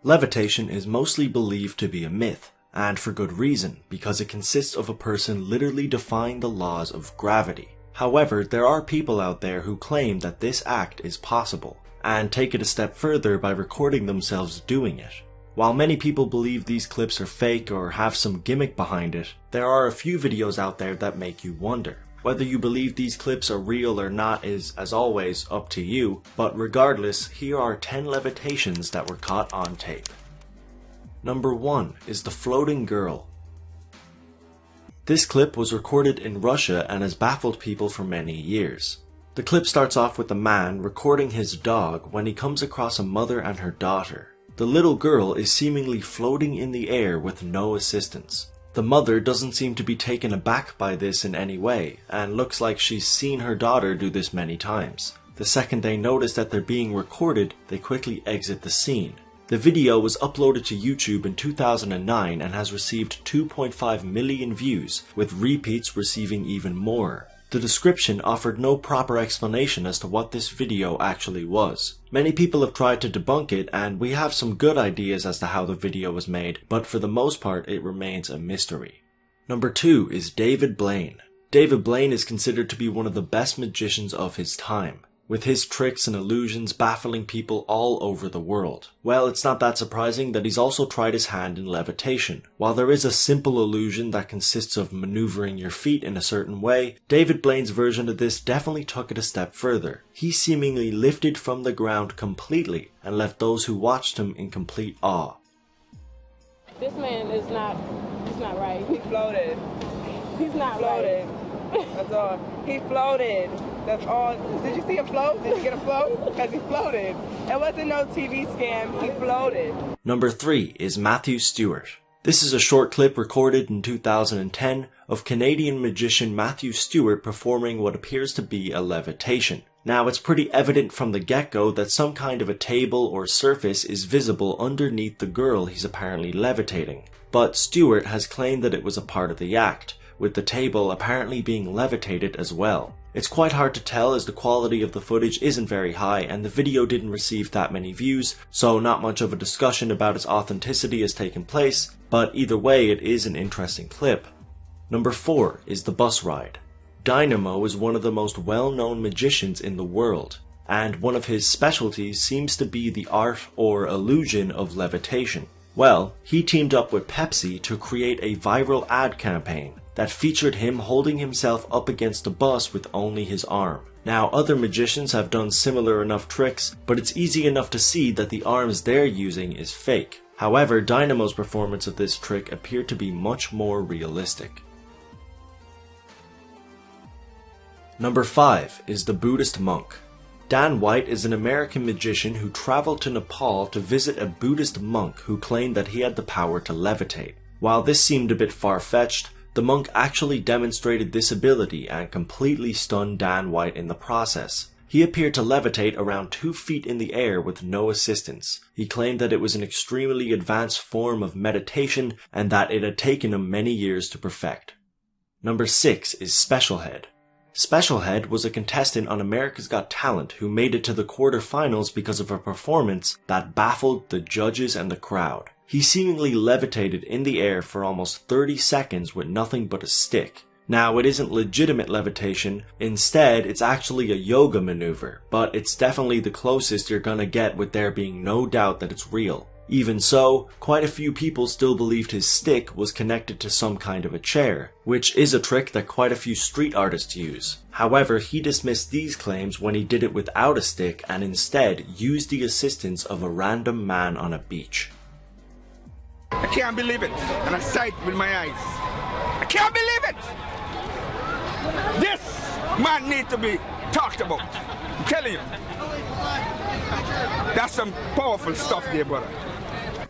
Levitation is mostly believed to be a myth, and for good reason, because it consists of a person literally defying the laws of gravity. However, there are people out there who claim that this act is possible, and take it a step further by recording themselves doing it. While many people believe these clips are fake or have some gimmick behind it, there are a few videos out there that make you wonder. Whether you believe these clips are real or not is, as always, up to you, but regardless, here are 10 levitations that were caught on tape. Number 1 is the floating girl. This clip was recorded in Russia and has baffled people for many years. The clip starts off with a man recording his dog when he comes across a mother and her daughter. The little girl is seemingly floating in the air with no assistance. The mother doesn't seem to be taken aback by this in any way, and looks like she's seen her daughter do this many times. The second they notice that they're being recorded, they quickly exit the scene. The video was uploaded to YouTube in 2009 and has received 2.5 million views, with repeats receiving even more. The description offered no proper explanation as to what this video actually was. Many people have tried to debunk it, and we have some good ideas as to how the video was made, but for the most part it remains a mystery. Number 2 is David Blaine. David Blaine is considered to be one of the best magicians of his time, with his tricks and illusions baffling people all over the world. Well, it's not that surprising that he's also tried his hand in levitation. While there is a simple illusion that consists of maneuvering your feet in a certain way, David Blaine's version of this definitely took it a step further. He seemingly lifted from the ground completely and left those who watched him in complete awe. This man is not, he's not right. He floated. He's not Floated. right. That's all. He floated. That's all. Did you see him float? Did you get a float? Because he floated. It wasn't no TV scam. He floated. Number 3 is Matthew Stewart. This is a short clip recorded in 2010 of Canadian magician Matthew Stewart performing what appears to be a levitation. Now, it's pretty evident from the get-go that some kind of a table or surface is visible underneath the girl he's apparently levitating. But Stewart has claimed that it was a part of the act, with the table apparently being levitated as well. It's quite hard to tell as the quality of the footage isn't very high and the video didn't receive that many views, so not much of a discussion about its authenticity has taken place, but either way it is an interesting clip. Number 4 is the bus ride. Dynamo is one of the most well-known magicians in the world, and one of his specialties seems to be the art or illusion of levitation. Well, he teamed up with Pepsi to create a viral ad campaign that featured him holding himself up against a bus with only his arm. Now, other magicians have done similar enough tricks, but it's easy enough to see that the arms they're using is fake. However, Dynamo's performance of this trick appeared to be much more realistic. Number 5 is the Buddhist monk. Dan White is an American magician who traveled to Nepal to visit a Buddhist monk who claimed that he had the power to levitate. While this seemed a bit far-fetched, the monk actually demonstrated this ability and completely stunned Dan White in the process. He appeared to levitate around 2 feet in the air with no assistance. He claimed that it was an extremely advanced form of meditation and that it had taken him many years to perfect. Number 6 is Specialhead. Specialhead was a contestant on America's Got Talent who made it to the quarterfinals because of a performance that baffled the judges and the crowd. He seemingly levitated in the air for almost 30 seconds with nothing but a stick. Now, it isn't legitimate levitation, instead it's actually a yoga maneuver, but it's definitely the closest you're gonna get with there being no doubt that it's real. Even so, quite a few people still believed his stick was connected to some kind of a chair, which is a trick that quite a few street artists use. However, he dismissed these claims when he did it without a stick and instead used the assistance of a random man on a beach. I can't believe it, and I saw it with my eyes. I can't believe it! This man needs to be talked about. I'm telling you. That's some powerful stuff there, brother.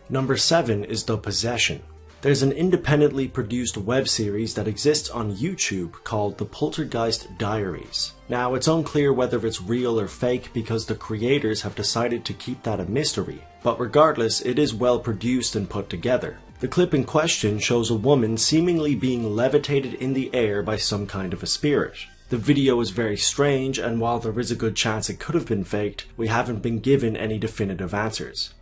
Number 7 is The Possession. There's an independently produced web series that exists on YouTube called The Poltergeist Diaries. Now, it's unclear whether it's real or fake because the creators have decided to keep that a mystery, but regardless, it is well produced and put together. The clip in question shows a woman seemingly being levitated in the air by some kind of a spirit. The video is very strange, and while there is a good chance it could have been faked, we haven't been given any definitive answers.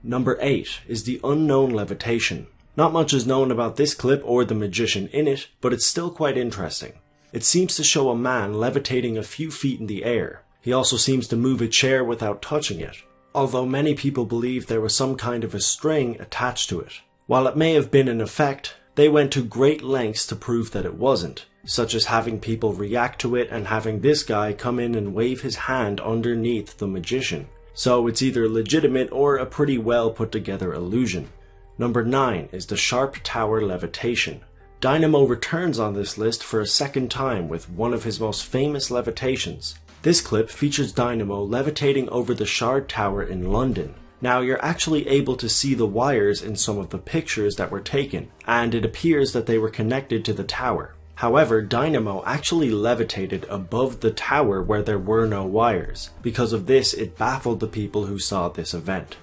Number 8 is the unknown levitation. Not much is known about this clip or the magician in it, but it's still quite interesting. It seems to show a man levitating a few feet in the air. He also seems to move a chair without touching it, although many people believe there was some kind of a string attached to it. While it may have been an effect, they went to great lengths to prove that it wasn't, such as having people react to it and having this guy come in and wave his hand underneath the magician. So it's either legitimate or a pretty well put together illusion. Number 9 is the Sharp Tower levitation. Dynamo returns on this list for a second time with one of his most famous levitations. This clip features Dynamo levitating over the Shard Tower in London. Now you're actually able to see the wires in some of the pictures that were taken, and it appears that they were connected to the tower. However, Dynamo actually levitated above the tower where there were no wires. Because of this, it baffled the people who saw this event.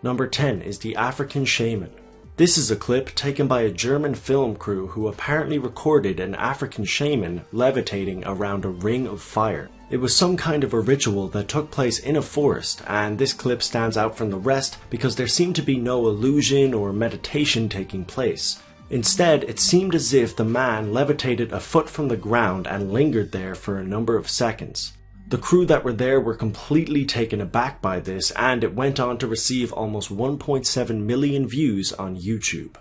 Number 10 is the African Shaman. This is a clip taken by a German film crew who apparently recorded an African shaman levitating around a ring of fire. It was some kind of a ritual that took place in a forest, and this clip stands out from the rest because there seemed to be no illusion or meditation taking place. Instead, it seemed as if the man levitated a foot from the ground and lingered there for a number of seconds. The crew that were there were completely taken aback by this, and it went on to receive almost 1.7 million views on YouTube.